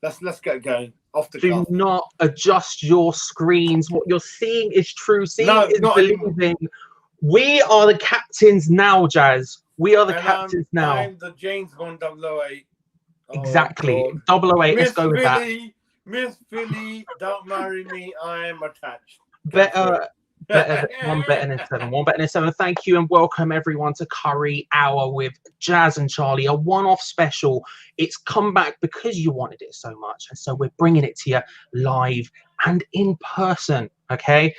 let's get going. Off the Do cuff. not adjust your screens. What you're seeing is true. Seeing is not believing. We are the captains now, Jazz. We are the captains now. I'm the James Bond 008. Exactly. 008. Let's go with that. Miss Philly, don't marry me. I am attached. Better one better than seven. One better than seven. Thank you and welcome everyone to Curry Hour with Jas and Charlie, a one-off special. It's come back because you wanted it so much, and so we're bringing it to you live and in person. Okay,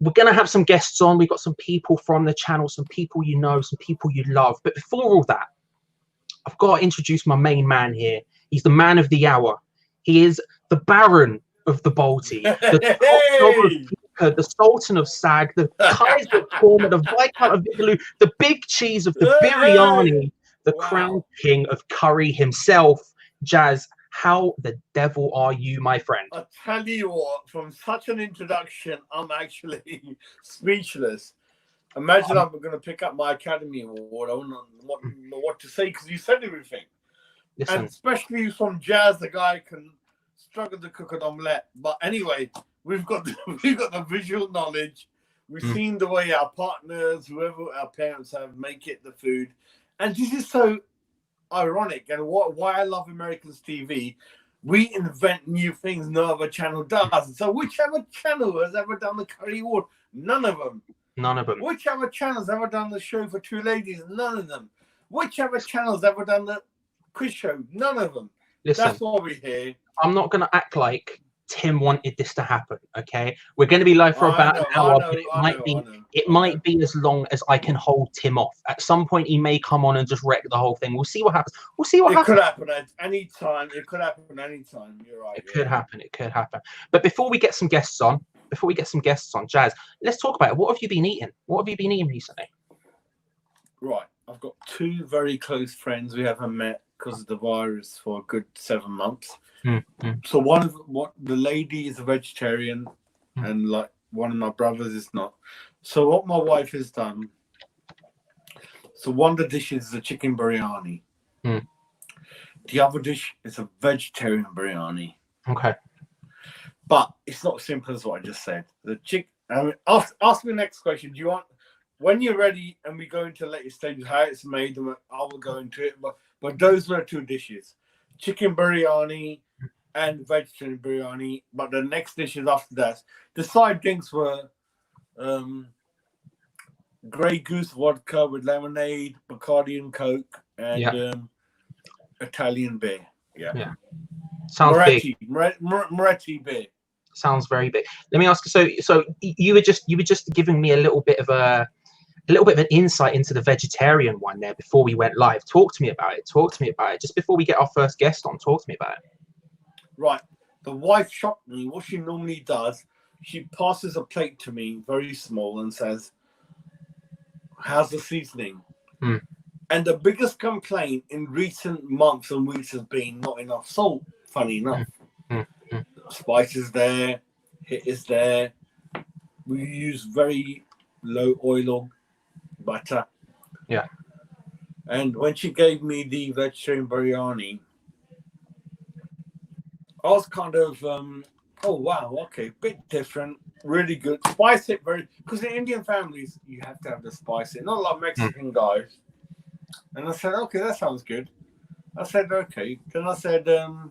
we're gonna have some guests on. We've got some people from the channel, some people you know, some people you love. But before all that, I've got to introduce my main man here. He's the man of the hour. He is the Baron of the Balti, the top the Sultan of Sag, the Kaiser of Korma, the Viscount of Vindaloo, the big cheese of the biryani, the crown king of curry himself. Jas, how the devil are you, my friend? I'll tell you what, from such an introduction, I'm actually speechless. Imagine I'm going to pick up my Academy Award. I don't know what to say because you said everything. Listen. And especially from Jas, the guy can struggle to cook an omelette. But anyway, we've got the visual knowledge. We've seen the way our partners, whoever our parents have, make it the food. And this is so ironic. And why I love Americans TV, we invent new things no other channel does. So whichever channel has ever done the Curry Award, none of them. None of them. Whichever channel's ever done the show for two ladies, none of them. Whichever channel's ever done the quiz show, none of them. Listen, that's why we're here. I'm not going to act like Tim wanted this to happen, okay? We're going to be live for about an hour, but it might be as long as I can hold Tim off. At some point, he may come on and just wreck the whole thing. We'll see what happens. We'll see what happens. It could happen at any time. It could happen any time. You're right. It could happen. It could happen. But before we get some guests on, Jas, let's talk about it. What have you been eating? What have you been eating recently? Right. I've got two very close friends we haven't met because of the virus for a good 7 months. So the lady is a vegetarian and like one of my brothers is not. So what my wife has done, so one of the dishes is a chicken biryani. The other dish is a vegetarian biryani. Okay. But it's not as simple as what I just said. The chicken. I mean, ask me the next question. Do you want, when you're ready and we go into later stages how it's made, and I will go into it. But those were two dishes: chicken biryani and vegetarian biryani. But the next dishes after that, the side drinks were Grey Goose vodka with lemonade, Bacardi and Coke, and Italian beer. Yeah. Sounds Moretti, big. Moretti beer. Sounds very big. Let me ask you. So you were just giving me a little bit of an insight into the vegetarian one there before we went live. Talk to me about it. Just before we get our first guest on, talk to me about it. Right. The wife shocked me. What she normally does, she passes a plate to me, very small, and says, "How's the seasoning?" And the biggest complaint in recent months and weeks has been not enough salt, funny enough. Spice is there, hit is there. We use very low oil or butter. Yeah. And when she gave me the vegetarian biryani, I was kind of, oh wow, okay, bit different, really good. Spice it very, because in Indian families you have to have the spice in, not like Mexican guys. And I said, okay, that sounds good. I said, okay. Then I said, sorry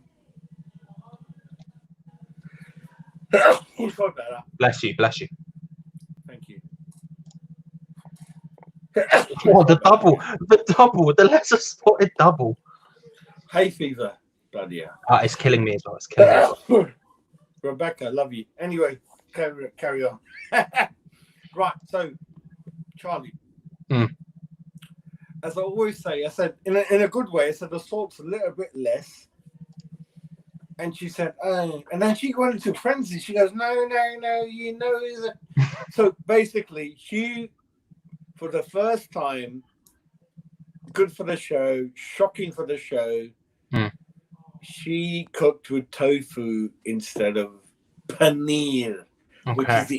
about that. Bless you. Thank you. Oh, the double, the lesser spotted double. Hay fever, bloody hell. It's killing me as well. Rebecca, love you. Anyway, carry on. Right, so Charlie. As I always say, I said in a good way. I said the salt's a little bit less. And she said, oh. And then she went into frenzy. She goes, no, you know. So basically, she, for the first time, good for the show, shocking for the show, she cooked with tofu instead of paneer, which is the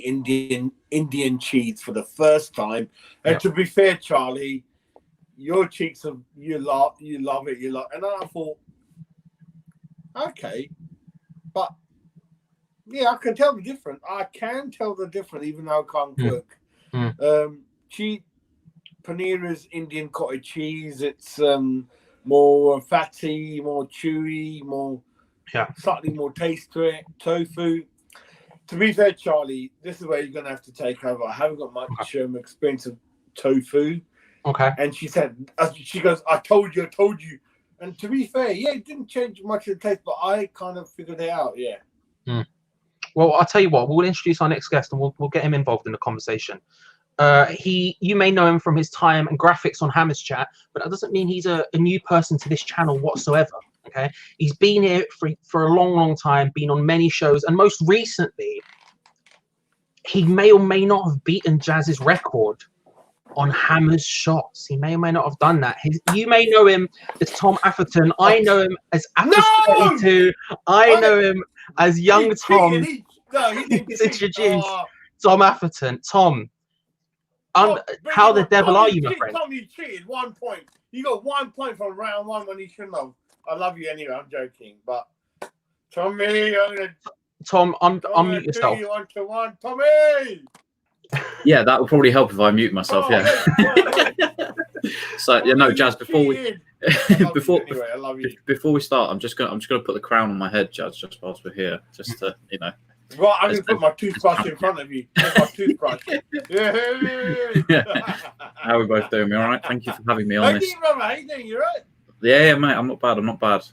Indian cheese for the first time. And to be fair, Charlie, your cheeks are, you love it. And I thought, Okay, but yeah, I can tell the difference. I can tell the difference, even though I can't cook. Paneer is Indian cottage cheese. It's more fatty, more chewy, more slightly more taste to it. Tofu. To be fair, Charlie, this is where you're gonna have to take over. I haven't got much experience of tofu. Okay. And she said, she goes, I told you. And to be fair, yeah, it didn't change much of the taste, but I kind of figured it out. Yeah. Well, I'll tell you what. We'll introduce our next guest, and we'll get him involved in the conversation. You may know him from his time and graphics on Hammer's Chat, but that doesn't mean he's a new person to this channel whatsoever. Okay, he's been here for a long time, been on many shows, and most recently, he may or may not have beaten Jazz's record on Hammer's shots. He may or may not have done that. You may know him as Tom Atherton. I know him as Atherton32. I know him as Young Tom. He's introduced Tom Atherton. Tom, how the devil are you, my friend? Tom, you cheated 1 point. You got 1 point from round one when you shouldn't have. I love you anyway. I'm joking, but Tommy, Tom, unmute yourself. 3, 1 to 1, Tommy. Yeah, that would probably help if I mute myself. So yeah, no, Jazz. Before we start, I'm just gonna put the crown on my head, Jazz, just whilst we're here, just to Right, I'm gonna put my toothbrush in front of you. My toothbrush. How are we both doing? All right. Thank you for having me on this. How you doing? You right? Yeah, mate. I'm not bad. I've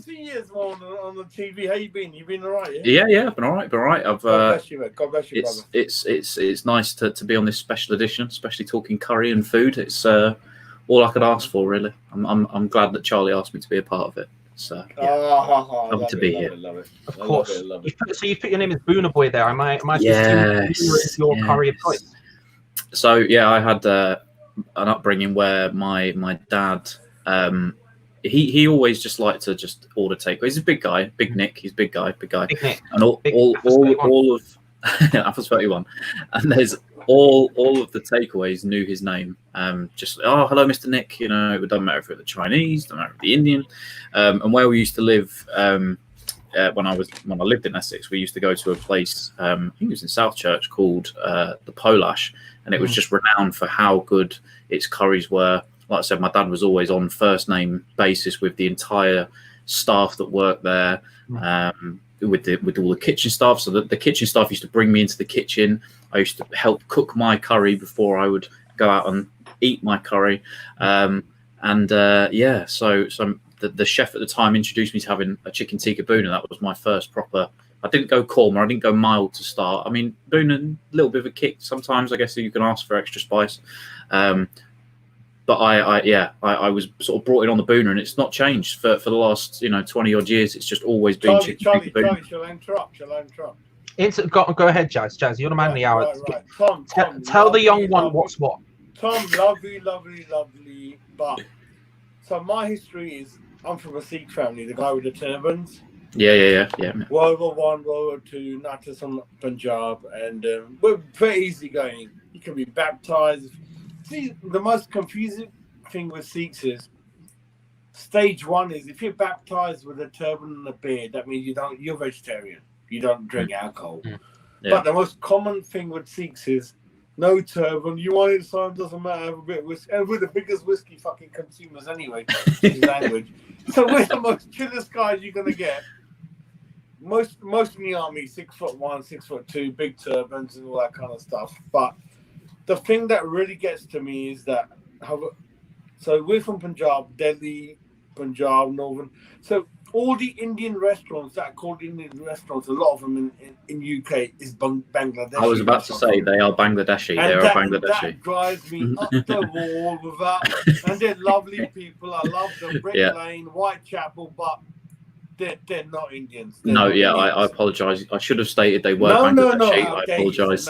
seen you on the TV. How you been? You been all right? Yeah. I've been all right. God bless you, mate. God bless you, brother. It's nice to be on this special edition, especially talking curry and food. It's all I could ask for, really. I'm glad that Charlie asked me to be a part of it. So lovely to be here. Love it. Of course. So you put your name as Booner Boy there. Am I yes. Your curry of choice? So yeah, I had an upbringing where my dad. He always just liked to just order takeaways. He's a big guy, Big Nick. He's big guy, and all of Apple's 31, and there's all of the takeaways knew his name. Just hello, Mr. Nick. You know, it doesn't matter if it's the Chinese, doesn't matter if it's the Indian. And where we used to live, when I lived in Essex, we used to go to a place. I think it was in Southchurch called the Polash, and it was just renowned for how good its curries were. Like I said, my dad was always on first name basis with the entire staff that worked there, with all the kitchen staff. So the kitchen staff used to bring me into the kitchen. I used to help cook my curry before I would go out and eat my curry. So the chef at the time introduced me to having a chicken tikka boona. That was my first proper. I didn't go korma. I didn't go mild to start. I mean, boona, a little bit of a kick sometimes. I guess you can ask for extra spice. But I was sort of brought in on the boona, and it's not changed for the last 20 odd years. It's just always been Charlie, shall I interrupt? Go ahead, Jazz. You're the man of the hour. Right. Tom, tell the young one what's what. Tom, lovely. But so my history is I'm from a Sikh family, the guy with the turbans. Yeah. World War I, World War II, Natas from Punjab, and we're very easy going. You can be baptized. See, the most confusing thing with Sikhs is stage one is if you're baptized with a turban and a beard, that means you're vegetarian. You don't drink alcohol. Yeah. But the most common thing with Sikhs is no turban. You want it, so it doesn't matter. Have a bit of whiskey, and we're the biggest whiskey fucking consumers anyway. Language. So we're the most chillest guys you're gonna get. Most in the army, 6'1", 6'2", big turbans and all that kind of stuff. But the thing that really gets to me is that so we're from Punjab, Delhi, Punjab, Northern. So all the Indian restaurants that are called Indian restaurants, a lot of them in UK is Bangladeshi. I was about to say they are Bangladeshi. That drives me up the wall with that. And they're lovely people. I love them. Brick Lane, Whitechapel, but they're not Indians. I apologise. I should have stated they were Bangladeshi. I apologise.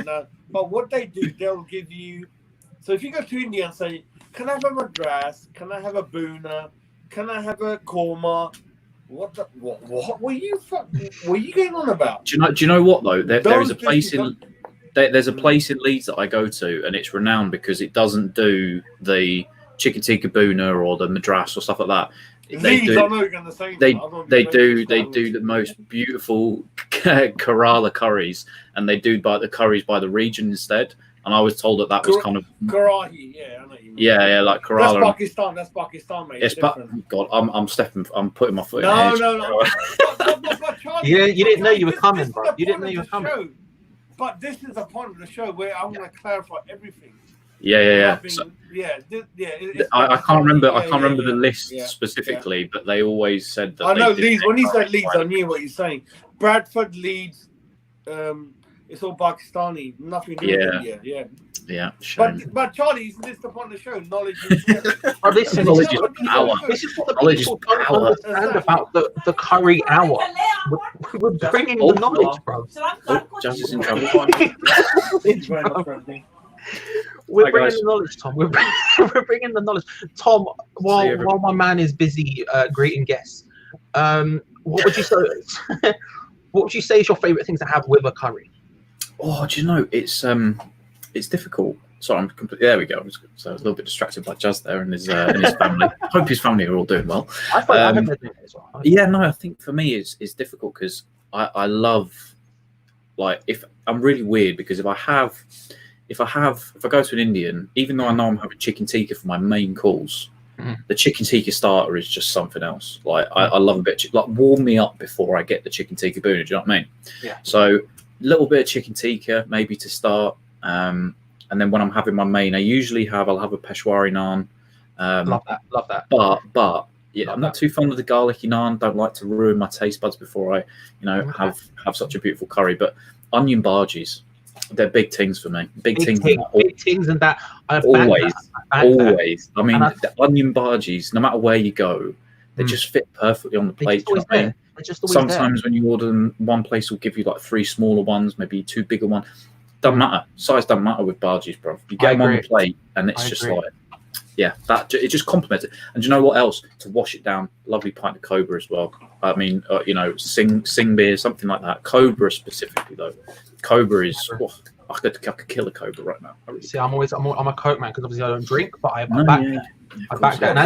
No. But what they do, they'll give you. So if you go to India and say, "Can I have a madras? Can I have a boona? Can I have a korma?" What were you going on about? Do you know what though? There is a place there's a place in Leeds that I go to, and it's renowned because it doesn't do the chicken tikka boona or the madras or stuff like that. Leeds, I know you're going to say they that. do the most beautiful Kerala curries, and they do the curries by the region instead. And I was told that was kind of Karahi, yeah, I know you mean. Yeah, like Kerala. That's Pakistan, mate. It's God, I'm putting my foot in No. But Charlie, you didn't know you were coming, bro. You didn't know you were coming. But this is the point of the show where I want to clarify everything. Yeah. I can't remember. I can't remember the list specifically, but they always said that. I know Leeds. When he said Leeds, I knew what he's saying. Bradford, Leeds. It's all Pakistani. Nothing to do with India. Yeah. But Charlie, isn't this the point of the show? Knowledge. This is what the people don't understand about the curry hour. We're bringing the knowledge, bro. Jas is in trouble. We're bringing the knowledge, Tom. We're bringing the knowledge, Tom. While my man is busy greeting guests, what would you say? What would you say is your favorite thing to have with a curry? Oh, do you know it's difficult. Sorry, I'm completely. There we go. So I was a little bit distracted by Jas there and his family. Hope his family are all doing well. I thought they're doing it as well. Yeah, no, I think for me it's difficult because I love, like, if I'm really weird because if I go to an Indian, even though I know I'm having chicken tikka for my main course, the chicken tikka starter is just something else. Like I love a bit of like warm me up before I get the chicken tikka boona. Do you know what I mean? Yeah. So a little bit of chicken tikka maybe to start, and then when I'm having my main, I'll have a Peshwari naan. Love that. But yeah, I'm not too fond of the garlicky naan. Don't like to ruin my taste buds before I, have such a beautiful curry. But onion bhajis, they're big things for me. Big things and that. Always. I mean, the onion bhajis, no matter where you go, they just fit perfectly on the plate. Sometimes when you order them, one place will give you like 3 smaller ones, maybe 2 bigger ones. Doesn't matter. Size doesn't matter with bhajis, bro. You get them on the plate, and it's just like, it just complements it. And do you know what else? To wash it down, lovely pint of Cobra as well. I mean, Sing beer, something like that. Cobra specifically, though. Cobra is. I could kill a Cobra right now. See, I'm a Coke man because obviously I don't drink, but I back that.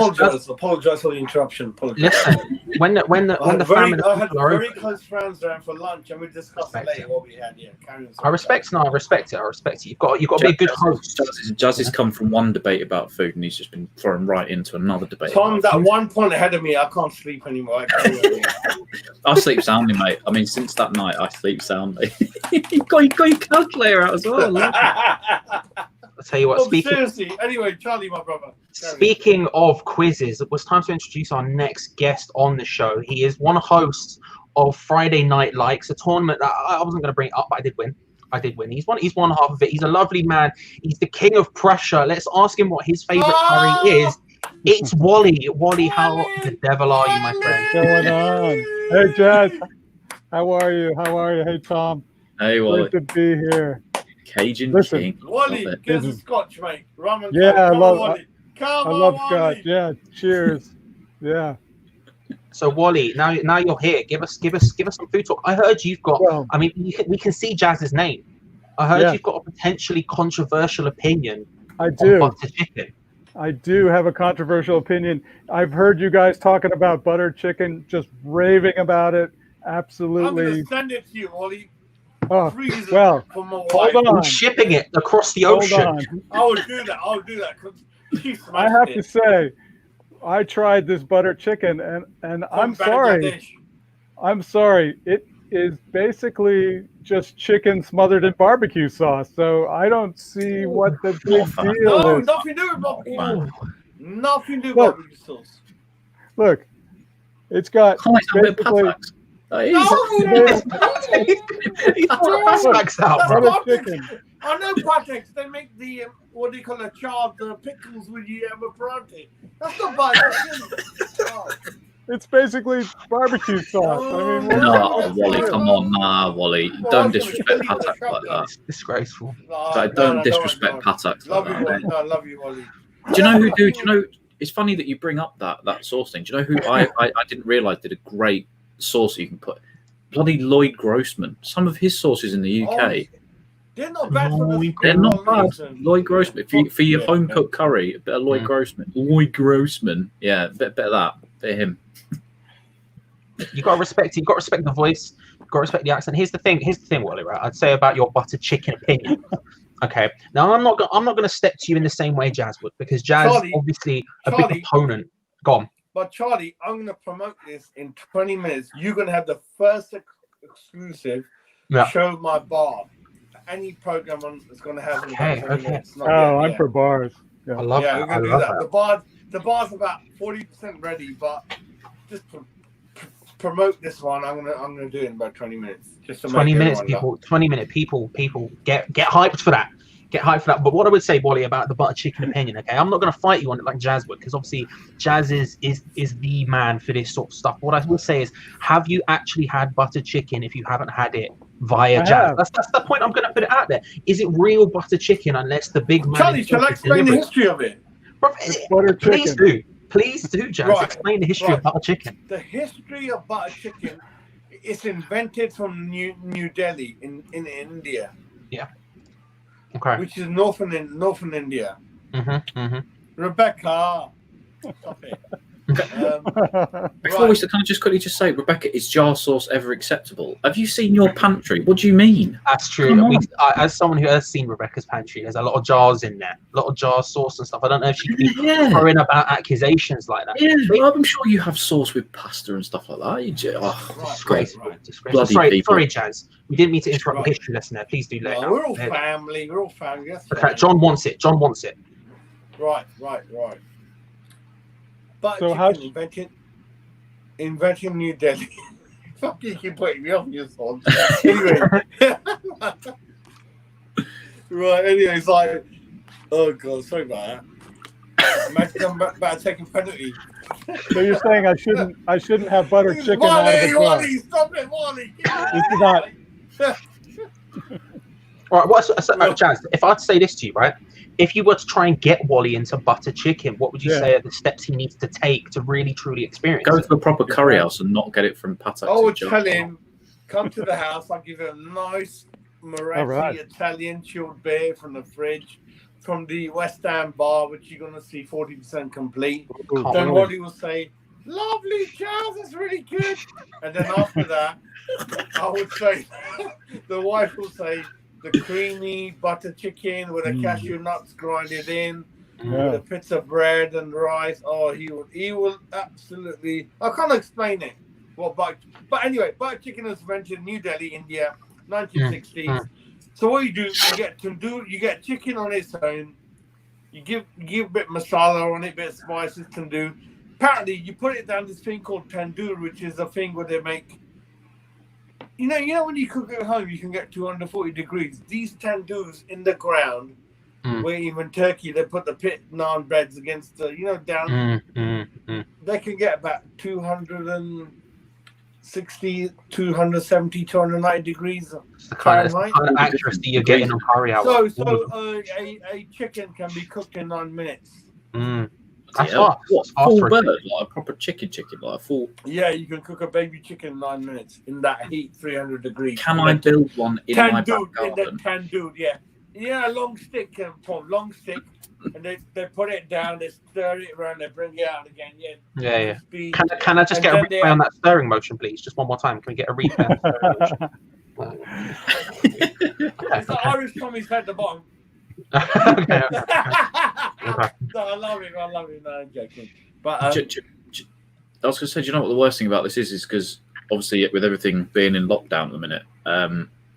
Apologize for the interruption. Listen, when the family I had very close friends there for lunch, and we discussed later what we had. Yeah, I respect it. You've got to be a good host. Jas has come from one debate about food, and he's just been thrown right into another debate. Tom's at one point ahead of me. I can't sleep anymore. I sleep soundly, mate. I mean, since that night, I sleep soundly. you got your calculator out as well. I'll tell you what. Seriously. Anyway, Charlie, my brother. Speaking of quizzes, it was time to introduce our next guest on the show. He is one host of Friday Night Likes, a tournament that I wasn't going to bring it up, but I did win. He's one half of it. He's a lovely man. He's the king of Prussia. Let's ask him what his favorite curry is. It's Wally. Wally, how the devil are you, my friend? What's going on? Hey, Jas. How are you? Hey, Tom. Hey, Wally. Great to be here. Cajun King. Wally, get some scotch, mate. Rum and I love Wally. scotch. Yeah, cheers. Yeah. So Wally, now you're here. Give us some food talk. I heard you've got. I mean, we can see Jas's name. I heard you've got a potentially controversial opinion. I do. On butter chicken. I do have a controversial opinion. I've heard you guys talking about butter chicken, just raving about it. Absolutely. I'm going to send it to you, Wally. Oh, well, hold on. I'm shipping it across the ocean. I will do that. I have to say, I tried this butter chicken, and I'm sorry. I'm sorry. It is basically just chicken smothered in barbecue sauce. So I don't see what the big deal is. Nothing to do with barbecue. Nothing to do with barbecue sauce. Look, it's got basically. Chicken. I know patex. They make the what do you call it? The pickles with you have a parate. That's not barbecue. It's basically barbecue sauce. I mean, Wally, come on, Wally. Don't disrespect patex like that. It's disgraceful. Don't disrespect patex like that. I love you, Wally. Do you know who? Do you know? It's funny that you bring up that sauce thing. Do you know who I didn't realise did a great sauce you can put? Bloody Lloyd Grossman. Some of his sauces in the UK. They're not bad. They're not bad. Lloyd Grossman. For your home cooked curry, a bit of Lloyd Grossman. Lloyd Grossman. Yeah, a bit of that. Bit of him. You got to respect it. You got to respect the voice. You got to respect the accent. Here's the thing, Wally. Right? I'd say about your butter chicken opinion. Okay. Now I'm not going to step to you in the same way Jazz would, because Jazz obviously a big opponent. Go on. But Charlie, I'm going to promote this in 20 minutes. You're going to have the first exclusive show my bar. Any program that's going to have in about 20 minutes. I'm for bars. Yeah. I love that. We're going to do that. The bar's about 40% ready, but just promote this one. I'm gonna do it in about 20 minutes. Just to 20 minutes, people. 20-minute people. Get hyped for that. Get hyped for that. But what I would say, Wally, about the butter chicken opinion, okay? I'm not gonna fight you on it like Jazz would, because obviously Jazz is the man for this sort of stuff. What I would say is, have you actually had butter chicken if you haven't had it via Jazz? That's the point. I'm gonna put it out there. Is it real butter chicken unless the big man? Charlie, shall I explain the history of it? Please do, Jazz. Right. Explain the history of butter chicken. The history of butter chicken is invented from New Delhi in India. Yeah. Okay. Which is northern India. Rebecca, stop it. Before we start, can I just quickly say, Rebecca, is jar sauce ever acceptable? Have you seen your pantry? What do you mean? That's true. As someone who has seen Rebecca's pantry, there's a lot of jars in there, a lot of jar sauce and stuff. I don't know if she can be throwing about accusations like that. Yeah, I'm sure you have sauce with pasta and stuff like that. Sorry, Jazz. We didn't mean to interrupt the history lesson there. Please do let We're all family. We're all family. Okay, John wants it. Right. But so inventing New Delhi. Fuck you keep putting me off your son. Anyway. Right, anyway, it's like, oh God, sorry about that. Imagine I'm about to take a penalty. So you're saying I shouldn't have butter chicken out of the jar? Wally, stop it, Wally. This is not. All right, Jazz, if I'd say this to you, right? If you were to try and get Wally into butter chicken, what would you say are the steps he needs to take to really, truly experience Go it? to a proper curry house and not get it from Pate. I would tell him, come to the house. I'll give you a nice Moretti Italian chilled beer from the fridge, from the West Ham bar, which you're going to see 40% complete. Then Wally will say, lovely, Charles, that's really good. And then after that, I would say, the wife will say, the creamy butter chicken with the cashew nuts grinded in, with a bits of bread and rice. Oh, he will absolutely. I can't explain it. But anyway, butter chicken was invented in New Delhi, India, 1960s. So what you do, you get chicken on its own. You give a bit of masala on it, a bit of spices, tandoor. Apparently, you put it down this thing called tandoor, which is a thing where they make. You know when you cook at home, you can get 240 degrees. These tandoors in the ground, where even Turkey, they put the pit naan breads against the, down. They can get about 260, 270, 290 degrees. The kind of accuracy you're getting on curry hour. So a chicken can be cooked in 9 minutes. That's full bird, like a proper chicken, like a full. Yeah, you can cook a baby chicken in 9 minutes in that heat, 300 degrees. Can I build one in my back garden? In the tandoor, yeah. Yeah, a long stick, long stick, and they put it down, they stir it around, they bring it out again. Yeah. Can I just get a replay on that stirring motion, please? Just one more time. Can we get a replay on the stirring motion? It's the Irish Tommy's head at the bottom. Okay. No, I love it. No, I'm joking. But I was going to say, do you know what the worst thing about this is because obviously with everything being in lockdown at the minute,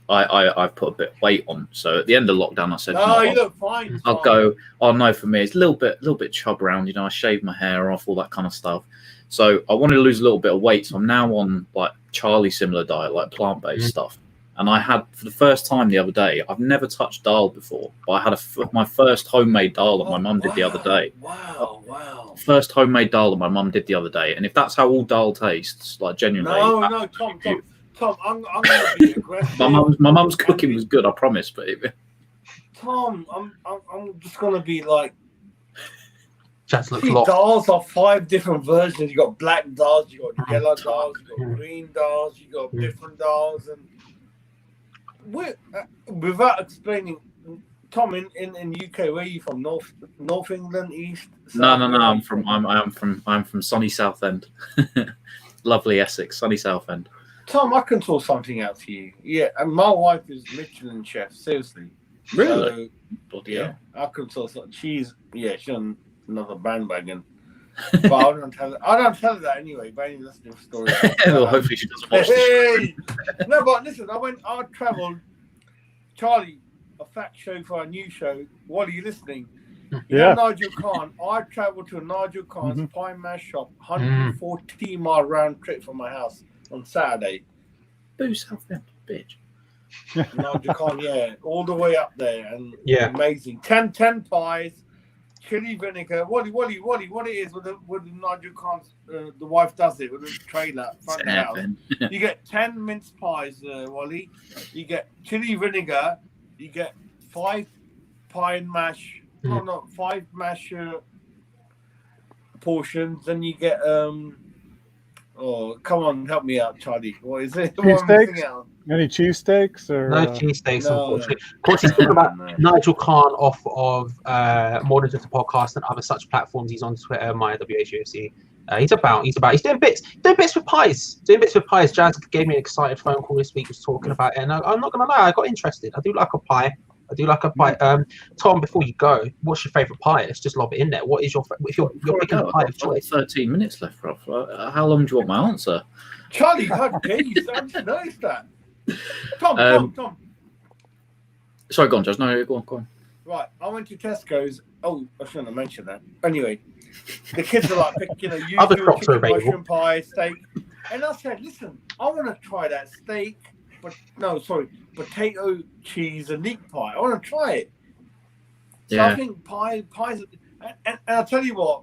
I've put a bit of weight on. So at the end of lockdown, I said, "No, you look fine." I'll go. Oh no, for me, it's a little bit chub around. I shaved my hair off, all that kind of stuff. So I wanted to lose a little bit of weight. So I'm now on like Charlie similar diet, like plant-based stuff. And I had, for the first time the other day, I've never touched dal before, but I had my first homemade dal that my mum did the other day. Wow. First homemade dal that my mum did the other day. And if that's how all dal tastes, like genuinely. No, Tom, I'm going to be aggressive. My mum's cooking was good, I promise. But Tom, I'm just going to be like, dals are 5 different versions. You got black dals, you got yellow dals, you got green dals, you got different dals, and without explaining Tom, in UK, where are you from? North England, East? No. South? I'm from sunny Southend. Lovely Essex, sunny Southend. Tom, I can sort something out for you. Yeah, and my wife is Michelin chef. Seriously. Really? So, yeah, I can sort something. She's on another bandwagon. But I don't tell her that anyway. But anyway, that's a different story. Well, hopefully she doesn't watch this. No, but listen, I travelled. Charlie, a fact show for our new show. What are you listening? You know Nigel Khan. I travelled to Nigel Khan's pie mash shop, 114-mile round trip from my house on Saturday. Boo Southend, bitch. Nigel Khan, yeah, all the way up there, and amazing. 10 pies, chili vinegar. What it is with the Nigel Khan's, the wife does it with the trailer front of the house. You get 10 mince pies, Wally. You get chili vinegar. You get 5 pie and mash. No, 5 mash portions. Then you get oh, come on, help me out, Charlie. What is it? Cheesesteaks? Any cheesesteaks? Or no cheesesteaks, unfortunately. Of course, he's talking about Nigel Khan off of More Than Just a Podcast and other such platforms. He's on Twitter, my WHUFC. He's doing bits with pies. Jazz gave me an excited phone call this week, was talking about it, and I'm not gonna lie, I got interested. I do like a pie. Tom, before you go, what's your favourite pie? Let's just lob it in there. What is your if you're picking a pie of choice? 13 minutes left, Rob. How long do you want my answer? Charlie, how dare you? I just noticed that. Tom. Sorry, go on, Jazz. No, go on. Right, I went to Tesco's. Oh, I shouldn't have mentioned that. Anyway, the kids are like, other crops are available. Mushroom pie, steak, and I said, listen, I want to try that steak. Potato, cheese, and leek pie. I want to try it. So I think pies, and I'll tell you what,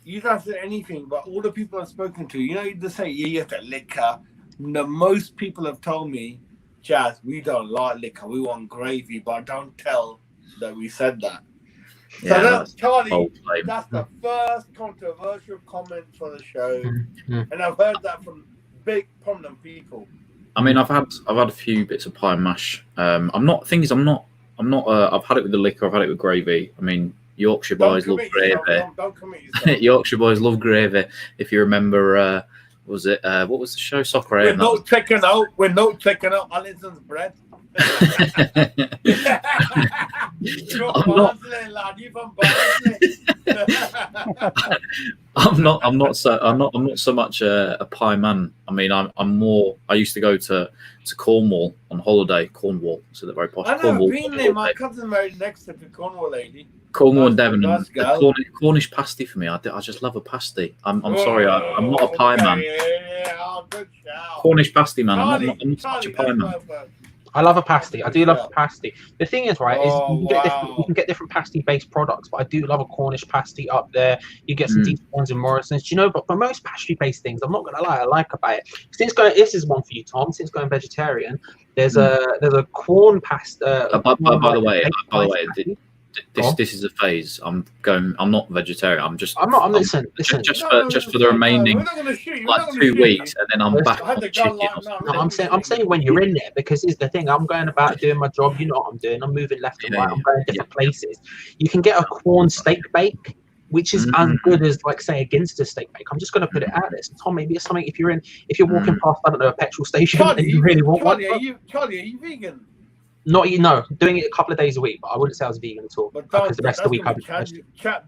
you don't have to say anything, but all the people I've spoken to, they say, you have to liquor. Most people have told me, Jazz, we don't like liquor, we want gravy, but don't tell that we said that. So that's Charlie, that's the first controversial comment for the show, and I've heard that from big prominent people. I mean, I've had a few bits of pie and mash. I've had it with the liquor. I've had it with gravy. I mean, Yorkshire boys love gravy. Don't commit yourself. Yorkshire boys love gravy. If you remember, what was the show? Soccer. We're not checking out Allison's bread. I'm not so much a pie man. I mean, I used to go to Cornwall on holiday. Cornwall, so they're very posh. I know, been there. My cousin married next to the Cornwall lady. Cornwall and Devon. Cornish pasty for me. I just love a pasty. I'm sorry, I'm not a pie man. Good shout. Cornish pasty man. I'm not such a pie man. I love a pasty. I do love a pasty. The thing is, right, is you can get different pasty-based products, but I do love a Cornish pasty up there. You get some decent ones in Morrison's, but for most pasty-based things, I'm not gonna lie, I like about it. This is one for you, Tom. Since going vegetarian, there's a corn pasta. By the way, this is a phase. I'm not vegetarian. I'm listen. Just for the remaining 2 weeks, and then I'm back on chicken. I'm saying when you're in there, because here's the thing. I'm going about doing my job. You know what I'm doing. I'm moving left and right. I'm going different places. You can get a corn steak bake, which is as good as, like, say, a Ginster steak bake. I'm just going to put it out there. So, Tom, maybe it's something if you're walking past, I don't know, a petrol station, and you really want one. Charlie, are you vegan? Doing it a couple of days a week, but I wouldn't say I was vegan at all. Because the rest of the week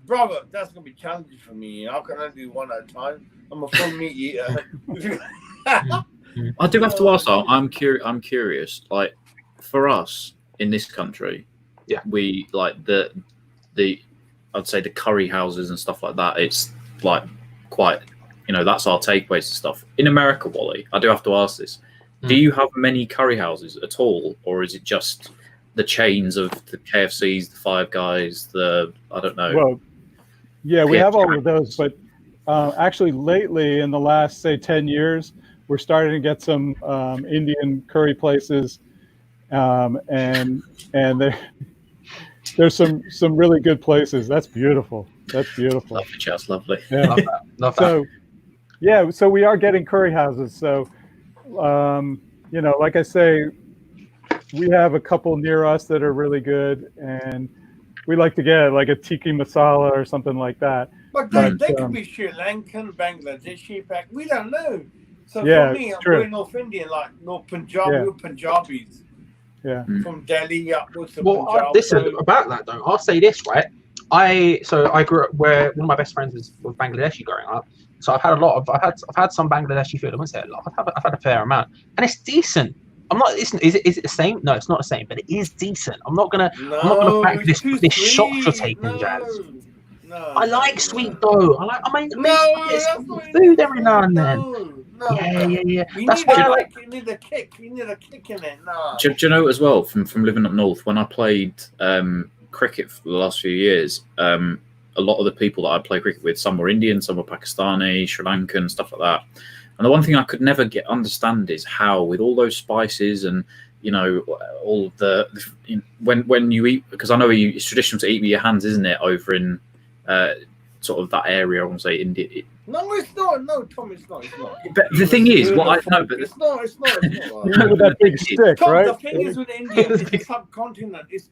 brother, that's gonna be challenging for me. How can I do one at a time? I'm a full meat eater. I do have to ask though. I'm curious. Like, for us in this country, we like the I'd say the curry houses and stuff like that. It's like quite, that's our takeaways and stuff. In America, Wally, I do have to ask this. Do you have many curry houses at all, or is it just the chains of the KFCs, the Five Guys, I don't know? Well, yeah, we have all of those, but actually lately, in the last, say, 10 years, we're starting to get some Indian curry places, and there's some really good places. That's beautiful. Lovely, Chaz, lovely. Yeah. Love that. So we are getting curry houses. So, like I say, we have a couple near us that are really good, and we like to get like a tiki masala or something like that. But they could be Sri Lankan, Bangladeshi, we don't know. So yeah, for me, I'm true. very North Indian, like North Punjab, we're Punjabis. Yeah. From Delhi upwards to Well, listen, about that though, I'll say this, right? I grew up where one of my best friends was Bangladeshi growing up. So I've had some Bangladeshi food. I wouldn't say a lot. I've had a fair amount, and it's decent. I'm not. Is it the same? No, it's not the same, but it is decent. I'm not gonna back this shot for taking, Jazz. No, I like sweet dough. I mean, food every now and then. Yeah. That's why I like. You need a kick. You need a kick in it. No. Do you know as well from living up north when I played cricket for the last few years? A lot of the people that I play cricket with, some were Indian, some were Pakistani, Sri Lankan, stuff like that. And the one thing I could never understand is how, with all those spices and all of when you eat, because I know it's traditional to eat with your hands, isn't it? Over in sort of that area, I want to say India. No, it's not. No, Tom, it's not. It's not. But the thing is, what I know, but it's not. With that big stick, Tom, right? The thing is with India, it's a subcontinent. It's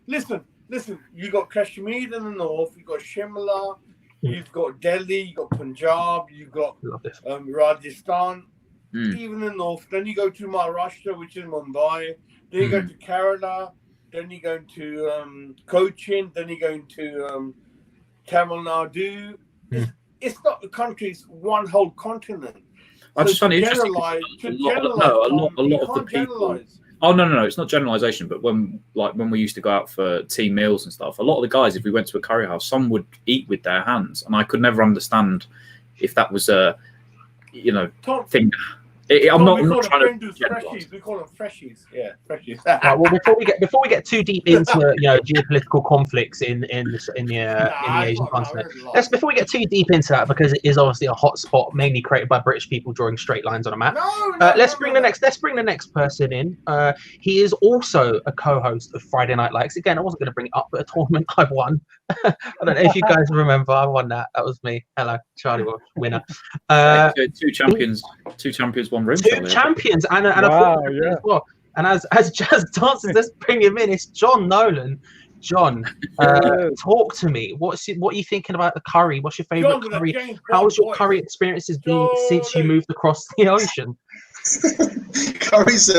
listen. You got Kashmir in the north. You got Shimla. You've got Delhi. You got Punjab. You got Rajasthan. Even in the north. Then you go to Maharashtra, which is Mumbai. Then you go to Kerala. Then you go to Cochin. Then you go into Tamil Nadu. It's not a country, it's one whole continent. I just find it interesting. A lot of the people. Oh no, it's not generalization. But when we used to go out for team meals and stuff, a lot of the guys, if we went to a curry house, some would eat with their hands, and I could never understand if that was a thing. I'm not trying to. Freshies. We call them freshies. Yeah, freshies. Right, well, before we get too deep into geopolitical conflicts in the Asian continent, before we get too deep into that, because it is obviously a hot spot mainly created by British people drawing straight lines on a map. Let's bring the next person in. He is also a co-host of Friday Night Likes. Again, I wasn't going to bring it up, but a tournament I won. I don't know if you guys remember. I won that. That was me. Hello, Charlie, winner. Two champions. One room. Two champions and a as well. And as Jazz dances, let's bring him in. It's John Nolan. John, talk to me. What are you thinking about the curry? What's your favourite curry? How's your curry experiences been since you moved across the ocean? Curries,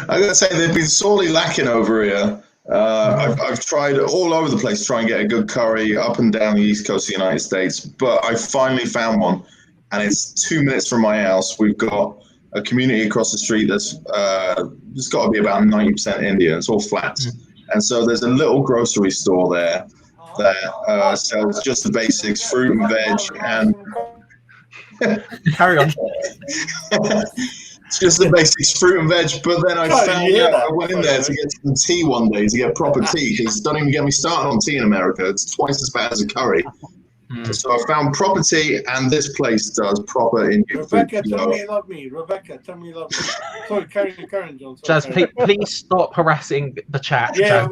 I gotta say, they've been sorely lacking over here. I've tried all over the place to try and get a good curry up and down the east coast of the United States, but I finally found one, and it's 2 minutes from my house. We've got a community across the street that's it's got to be about 90% Indian. It's all flats, and so there's a little grocery store there that sells just the basics, fruit and veg, and carry on. It's just the basics, fruit and veg. But then I went in there to get some tea one day, to get proper tea, because don't even get me started on tea in America. It's twice as bad as a curry. So I found proper tea, and this place does proper Indian food. Rebecca, tell me you love me. Sorry, Karen, John. Jazz, please stop harassing the chat. Yeah,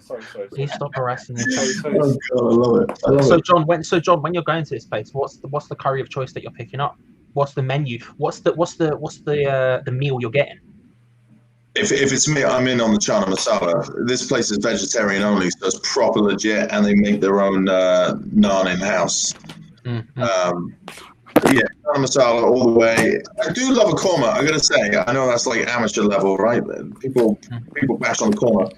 Sorry. Please stop harassing the chat. Oh God, I love it. So John, when you're going to this place, what's the curry of choice that you're picking up? What's the menu? What's the meal you're getting? If it's me, I'm in on the chana masala. This place is vegetarian only, so it's proper legit, and they make their own naan in house. Yeah, chana masala all the way. I do love a korma. I gotta say, I know that's like amateur level, right? People bash on korma.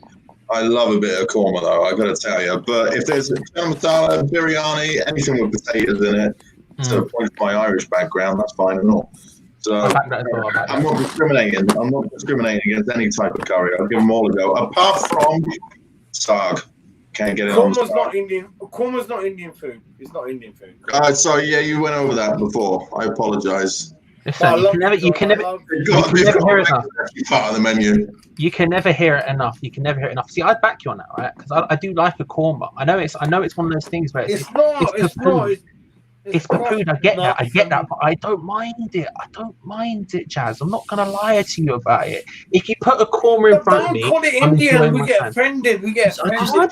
I love a bit of korma though. I gotta tell you. But if there's chana masala, biryani, anything with potatoes in it, to point to my Irish background, that's fine and all. So I'm not discriminating. I'm not discriminating against any type of curry. I'll give them all a go. Apart from sarg. Can't get it on. Korma's not Indian food. It's not Indian food. Sorry, yeah, you went over that before. I apologise. Listen, you can never hear it enough. Part of the menu. You can never hear it enough. See, I back you on that, right? Because I do like a korma. I know it's one of those things where it's not. It's food. I get that, but I don't mind it. Jazz. I'm not gonna lie to you about it. If you put a korma in front of me, don't call it Indian. We get offended. Listen, I'm not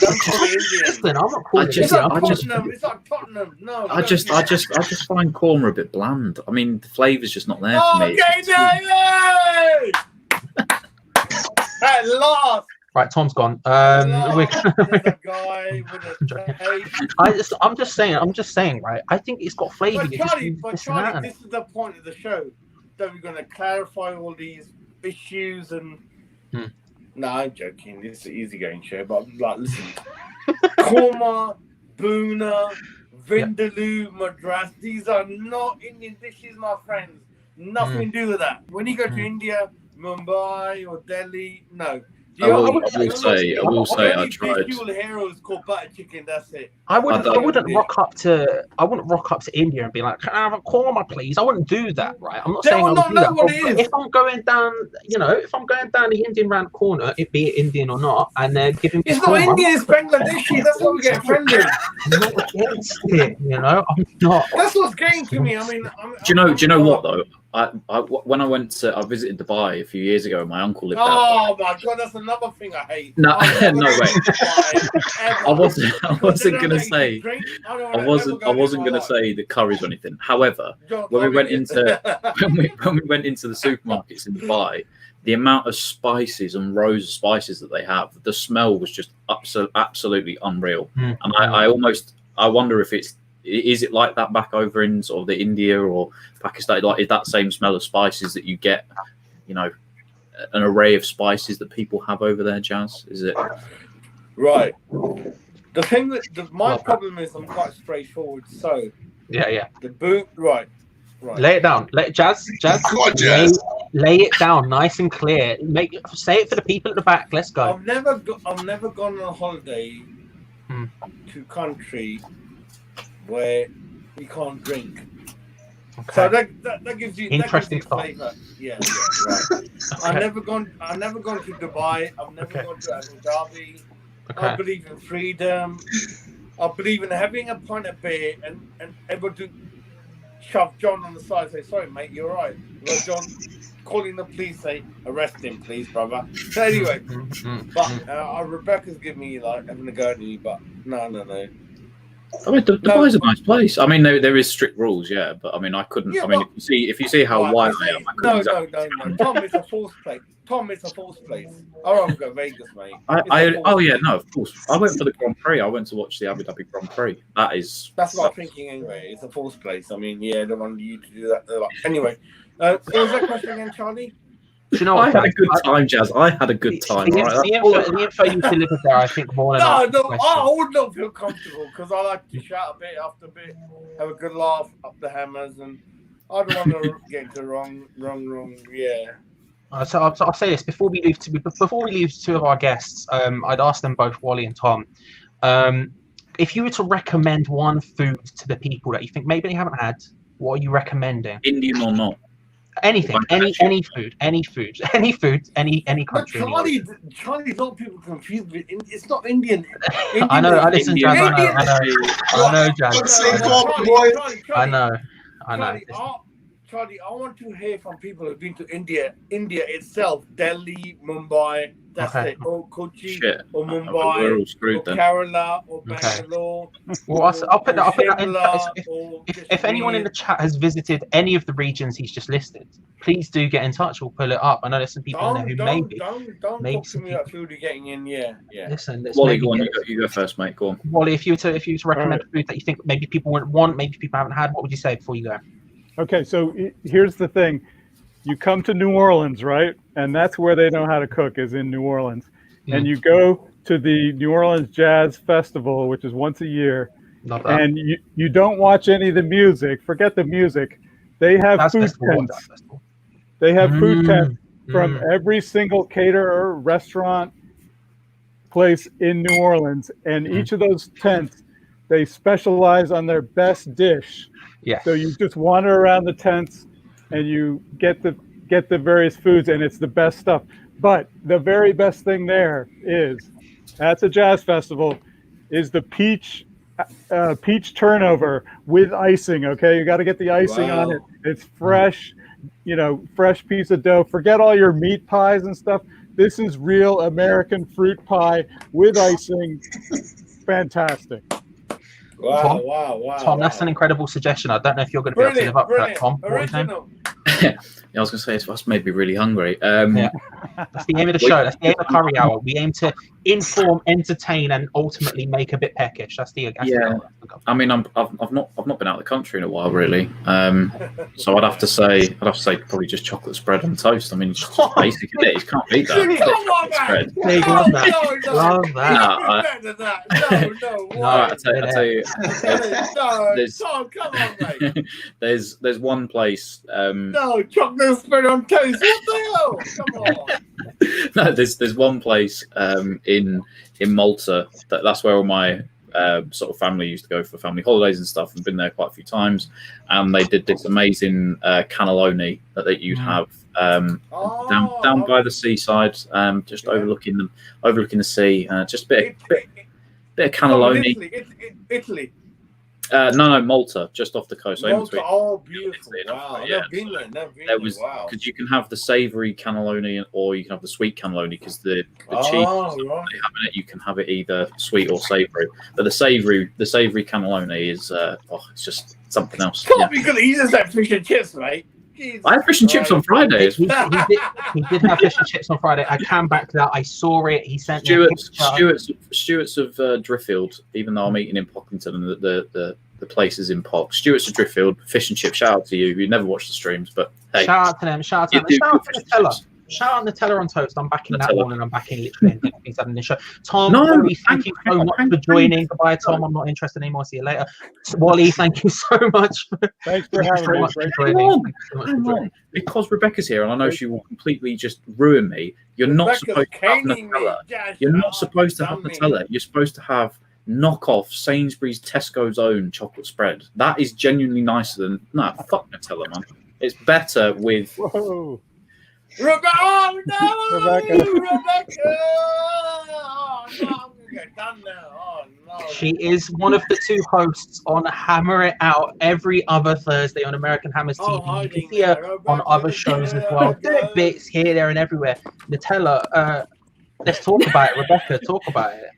calling it. It's like Tottenham. No. I just find korma a bit bland. I mean, the flavour's just not there for me. At last. Right, Tom's gone. There's a guy with a I'm just saying, right? I think it's got flavour. But Charlie, this is the point of the show that we're going to clarify all these issues and. No, I'm joking. It's an easygoing show, but like, listen, Korma, Boona, Vindaloo, Madras. These are not Indian dishes, my friends. Nothing to do with that. When you go to India, Mumbai or Delhi, no. I will say, I tried. You will hear is called butter chicken. That's it. I wouldn't rock up to India and be like, "Can I have a korma, please?" I wouldn't do that, right? I'm not saying I would do that. But if I'm going down, if I'm going down the Indian round corner, be it Indian or not, and they're giving me it's not Indian, it's Bangladeshi. That's why we get offended. I'm not against it, I'm not. That's what's getting to me. I mean, do you know what though? When I visited Dubai a few years ago, my uncle lived there. Oh my god, that's another thing I hate. No, no way. I wasn't gonna say the curries or anything. However, when we went into the supermarkets in Dubai, the amount of spices and rows of spices that they have, the smell was just absolutely unreal. And I wonder if is it like that back over in sort of the India or Pakistan? Like, is that same smell of spices that you get, an array of spices that people have over there, Jazz? Is it? Right. The thing my problem is I'm quite straightforward. So yeah. The boot, right. Lay it down. Jazz. Lay it down, nice and clear. Say it for the people at the back. Let's go. I've never gone on a holiday to country where you can't drink. Okay. So that gives you interesting flavor. Yeah, right. Okay. I've never gone to Dubai. I've never gone to Abu Dhabi. Okay. I believe in freedom. I believe in having a pint of beer and able to shove John on the side and say, "Sorry, mate, you're right." Well, John, calling the police, say, "Arrest him, please, brother." So anyway, but Rebecca's giving me like having a go at me, but no. I mean, Dubai's a nice place. I mean, there is strict rules, but I mean, I couldn't. Yeah, I mean, if you see how white I am, I couldn't. No. Tom, it's a false place. I won't go Vegas, mate. Of course. I went for the Grand Prix. I went to watch the Abu Dhabi Grand Prix. That's what I'm thinking anyway. It's a false place. I mean, they want you to do that. Anyway, what was that question again, Charlie? Do you know what? I had a good time, Jazz. I had a good time. The info you delivered there, I think, more than I would not feel comfortable because I like to shout a bit after a bit, have a good laugh up the hammers, and I don't want to get into wrong. Yeah. So I'll say this before we leave two of our guests. I'd ask them both, Wally and Tom, if you were to recommend one food to the people that you think maybe they haven't had, what are you recommending? Indian or not? Anything, any food, any country. Charlie, don't people confuse me. It's not Indian. I know. I listen, Jazz. I know, Jazz. I know. Charlie, I want to hear from people who've been to India itself, Delhi, Mumbai, or Kochi, or Mumbai, or Kerala, or Bangalore. Well, I'll put that in. If anyone in the chat has visited any of the regions he's just listed, please do get in touch. We'll pull it up. I know there's some people in there who maybe. Don't talk to me about food you're getting in. Yeah. Listen, Wally, go on. You go first, mate. Go on. Wally, if you were to recommend a food that you think maybe people wouldn't want, maybe people haven't had, what would you say before you go? Okay, so here's the thing. You come to New Orleans, right? And that's where they know how to cook, is in New Orleans. And you go to the New Orleans Jazz Festival, which is once a year. And you don't watch any of the music. Forget the music. They have food tents. They have food tents from every single caterer, restaurant, place in New Orleans. And each of those tents, they specialize on their best dish. Yes. So you just wander around the tents and you get the various foods, and it's the best stuff. But the very best thing there is, at the Jazz Festival, is the peach turnover with icing. Okay, you got to get the icing on it. It's fresh, fresh piece of dough. Forget all your meat pies and stuff. This is real American fruit pie with icing. Fantastic. Wow. Tom, that's an incredible suggestion. I don't know if you're going to be able to live up to that, Tom. Original. I was going to say, it's made me really hungry. Yeah. That's the aim of the show. That's the aim of Curry Hour. We aim to inform, entertain, and ultimately make a bit peckish. That's the goal. I mean, I've not been out of the country in a while, really. So I'd have to say probably just chocolate spread on toast. I mean, it's just basic, isn't it? You can't beat that. Come on, man. Big, love that. Love that. No, I tell you, Tom, come on, mate. there's one place. No, chocolate spread on toast. What the hell? Come on. No, there's one place in Malta that's where all my sort of family used to go for family holidays and stuff. I've been there quite a few times, and they did this amazing cannelloni that you'd have down by the seaside, just overlooking the sea. Just a bit of cannelloni. Italy. No, Malta, just off the coast. Malta, beautiful. Wow, Yeah. Never been there. There was because you can have the savoury cannelloni or you can have the sweet cannelloni because the cheese they have in it, you can have it either sweet or savoury. But the savoury cannelloni is it's just something else. Can't be good. He just had fish and chips, mate. Jesus I had fish and chips on Friday. He did have fish and chips on Friday. I came back to that. I saw it. He sent me Stewart's of Driffield, even though I'm eating in Pocklington and the place is in Pock. Stewart's of Driffield, fish and chips. Shout out to you. You never watch the streams, but hey. Shout out to them. Shout out to Nutella. Shout out Nutella on toast. I'm backing that one, and I'm backing literally anything having this show. Tom, Wally, thank you so much for joining. Goodbye, Tom. I'm not interested anymore. See you later. Wally, thank you so much. Thanks for having me. Because Rebecca's here, and I know she will completely just ruin me. You're not supposed to have Nutella. You're not supposed to have Nutella. You're supposed to have knockoff Sainsbury's Tesco's own chocolate spread. That is genuinely nicer than fuck Nutella, man. It's better with. Whoa. Rebecca! Oh no! Rebecca! Oh no! I'm gonna get done now. Oh no! She is one of the two hosts on Hammer It Out every other Thursday on American Hammers TV. You can see her on other shows as well. Doing bits here, there, and everywhere. Nutella, let's talk about it. Rebecca, talk about it.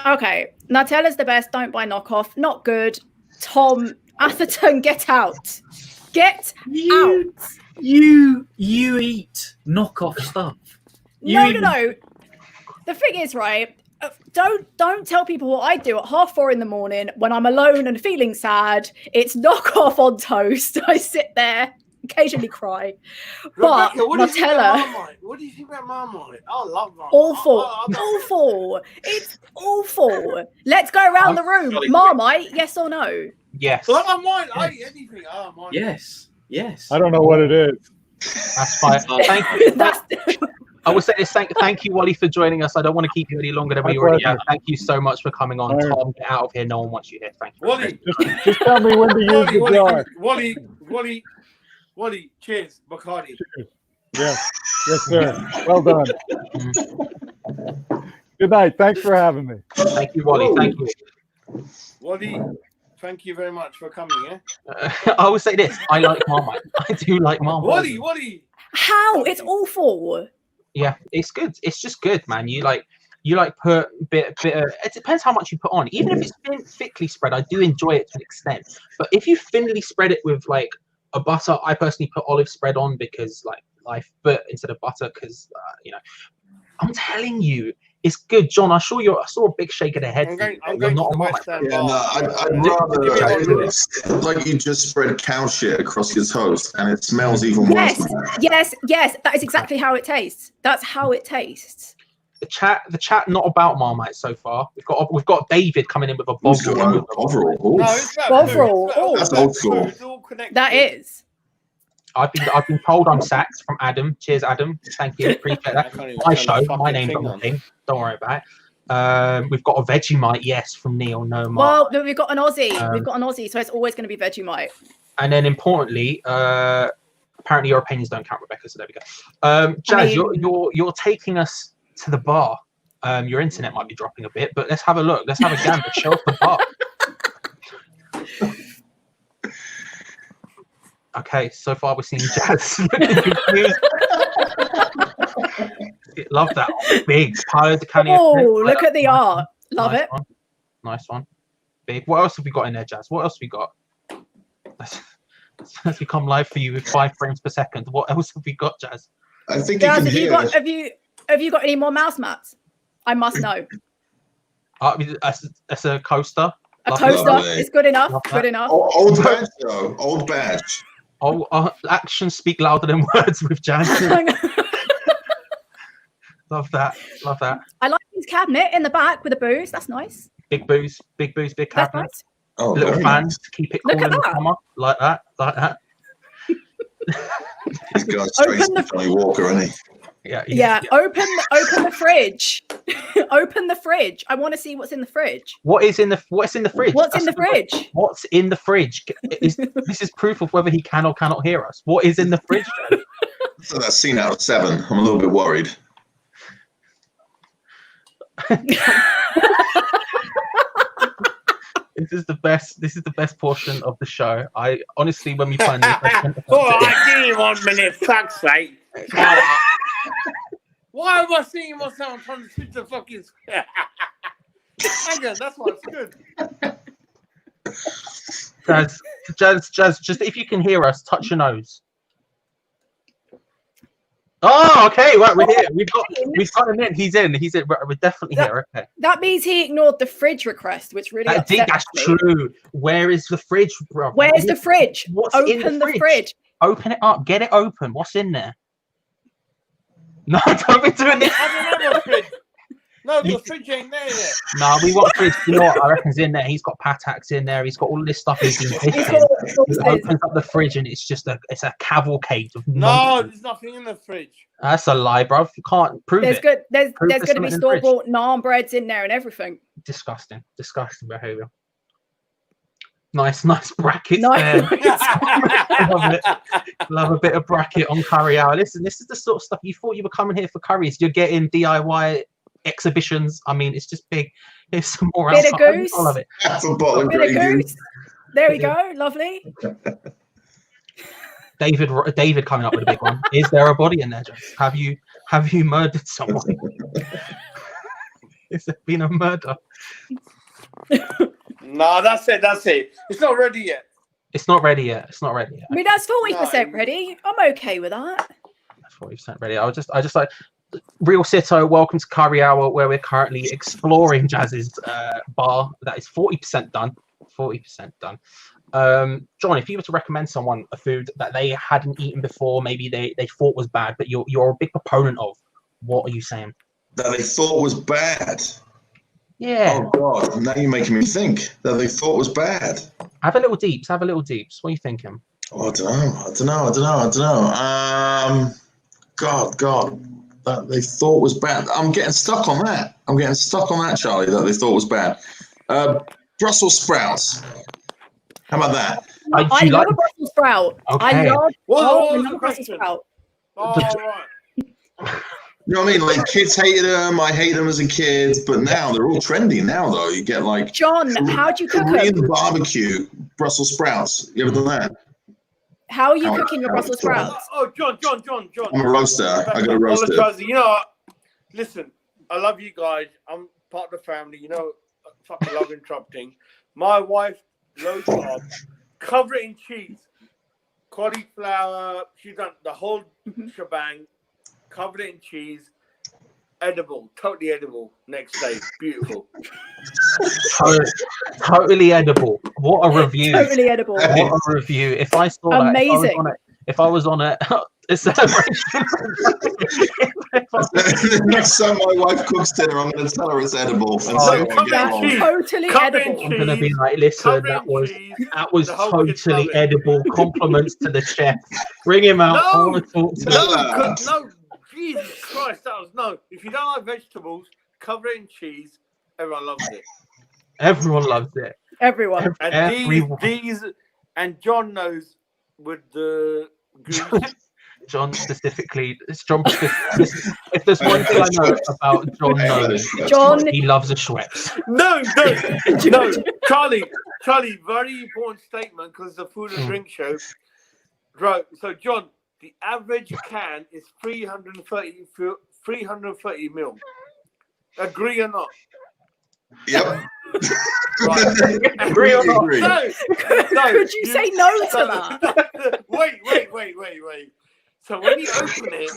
Okay, Nutella's the best. Don't buy knockoff. Not good. Tom Atherton, get out. Get out. You eat knockoff stuff. No. The thing is, right? Don't tell people what I do at 4:30 in the morning when I'm alone and feeling sad. It's knockoff on toast. I sit there, occasionally cry. But Rebecca, Nutella. What do you think about Marmite? I love Marmite. Awful. It's awful. Let's go around the room. Marmite, yes or no? Yes. I eat anything. Yes. I don't know what it is. That's fine. Thank you. I will say this. Thank you, Wally, for joining us. I don't want to keep you any longer than we already have. Thank you so much for coming on. Tom, get out of here. No one wants you here. Thank you. Wally, just tell me when to use the jar. Wally, cheers, Bacardi. Yes, sir. Well done. Good night. Thanks for having me. Thank you, Wally. Thank you. Wally, thank you very much for coming. I will say this. I like Marmite. I do like Marmite. Wally. How? It's awful. Yeah, it's good. It's just good, man. You put bit of, it depends how much you put on. Even if it's thickly spread, I do enjoy it to an extent. But if you thinly spread it with like a butter, I personally put olive spread on because but instead of butter because I'm telling you, it's good, John. I saw a big shake of the head. I'm going not to on West End. I'd rather like you just spread cow shit across your toast and it smells even worse. Yes. That is exactly how it tastes. That's how it tastes. The chat not about Marmite so far. We've got David coming in with a bovril. Bovril. No, it's about Bovril. food. That's old school. It's all connected. That is. I've been told I'm sacked from Adam. Cheers, Adam. Thank you. Appreciate that. My show. My name's on the thing. Don't worry about it. We've got a Vegemite, yes, from Neil. No, Mark. Well, we've got an Aussie. So it's always going to be Vegemite. And then importantly, apparently your opinions don't count, Rebecca. So there we go. Jazz, you're taking us to the bar. Your internet might be dropping a bit, but let's have a look. Let's have a gander. Show us the bar. Okay, so far we're seeing Jazz. Love that. Big pile of canny. Oh, look at the art. Love it. Nice one. Big. What else have we got in there, Jazz? What else have we got? Has become live for you with 5 frames per second. What else have we got, Jazz? I think Jazz, you can have hear. have you got any more mouse mats? I must know. That's a coaster. A Love coaster Lovely. is good enough. Love that. Good enough. Old badge, though. Old badge. Oh, actions speak louder than words with Jazz. Love that. Love that. I like his cabinet in the back with the booze. That's nice. Big booze, big That's cabinet. nice. Oh, Little very fans nice. to keep it Look cool at in the that. summer. Like that. This guy's straight Open to Johnny Walker, isn't he? Yeah. Open the fridge. Open the fridge. I want to see what's in the fridge. What's in the fridge? What's in the fridge? What's in the fridge? This is proof of whether he can or cannot hear us. What is in the fridge? So that's scene out of 7. I'm a little bit worried. This is the best portion of the show. I honestly, when we find this, All right, give me 1 minute, fuck's sake. Why am I seeing myself? I'm trying to switch the fucking. Hang on, that's why it's good. Jazz, just if you can hear us, touch your nose. Oh, okay, right, we're here. We've got him in. He's in. We're definitely here. Okay. That means he ignored the fridge request, which really upset That's me. true. Where is the fridge, bro? Where's the fridge? What's in Open the the fridge. Open it up. Get it open. What's in there? No, don't be doing this. I don't know the fridge. No, the fridge ain't there yet. No, we want fridge. You know what? I reckon's in there. He's got pataks in there. He's got all this stuff he's been fishing. He opens up the fridge and it's a cavalcade of No, nonsense. there's nothing in the fridge. That's a lie, bro. You can't prove There's it. there's Proof going there's to be something in the fridge. store-bought naan breads in there and everything. Disgusting behavior. Nice brackets Nice. there. Love it. Love a bit of bracket on curry hour. Listen, this is the sort of stuff you thought you were coming here for curries. You're getting DIY exhibitions. I mean, it's just big. Here's some more Bit of alcohol. goose. I love it. Half a bottle of Bit Grey of Goose. goose. There we go. Lovely. David coming up with a big one. Is there a body in there, Jess? Have you murdered someone? Has there been a murder? No, that's it. It's not ready yet. It's not ready yet. I mean, that's 40% No. ready. I'm okay with that. That's 40% ready. I just like Real Sito. Welcome to Curry Hour, where we're currently exploring Jazz's bar. That is 40% done. 40% done. John, if you were to recommend someone a food that they hadn't eaten before, maybe they thought was bad, but you're a big proponent of, what are you saying? That they thought was bad. Yeah. Oh, God. Now you're making me think that they thought was bad. Have a little deeps. What are you thinking? Oh, I don't know. God. That they thought was bad. I'm getting stuck on that. Charlie, that they thought was bad. Brussels sprouts. How about that? I love a Brussels sprout. Okay. I love What was a the Brussels question? sprout. Oh, right. You know what I mean? Like, kids hated them. I hated them as a kid, but now they're all trendy. Now, though, you get like John, how'd you cook Korean them? barbecue Brussels sprouts. You ever done that? How are you cooking your Brussels sprouts? Oh, John. I'm a roaster. I got a roaster. You know, listen, I love you guys. I'm part of the family. You know, fucking love interrupting. My wife loads up, cover it in cheese, cauliflower. She's done the whole shebang. Covered it in cheese, edible, totally edible. Next day, beautiful. Totally edible. What a review! Totally edible. What a review! If I saw that, Amazing. if I was on a celebration. Next time my wife cooks dinner, I'm going to tell her it's edible. And Oh, see yeah. what we get That's wrong. totally Cover it in edible. I'm gonna be like, listen, that was The whole kids totally love it. edible. Compliments to the chef. Bring him out. I No, want to talk to him. No, Jesus Christ, that was no. If you don't like vegetables, cover it in cheese. Everyone loves it. Everyone loves it. Everyone. And Everyone. these, and John knows with the goose. John specifically. It's John. If there's one thing I know about John, John, he loves a Schweppes. No, Charlie, very important statement because the food and drink show. Right, so John, the average can is 330 mil. Agree or not? Yep. Right. Agree or not? No. Could you say no to that? Wait. So when you open it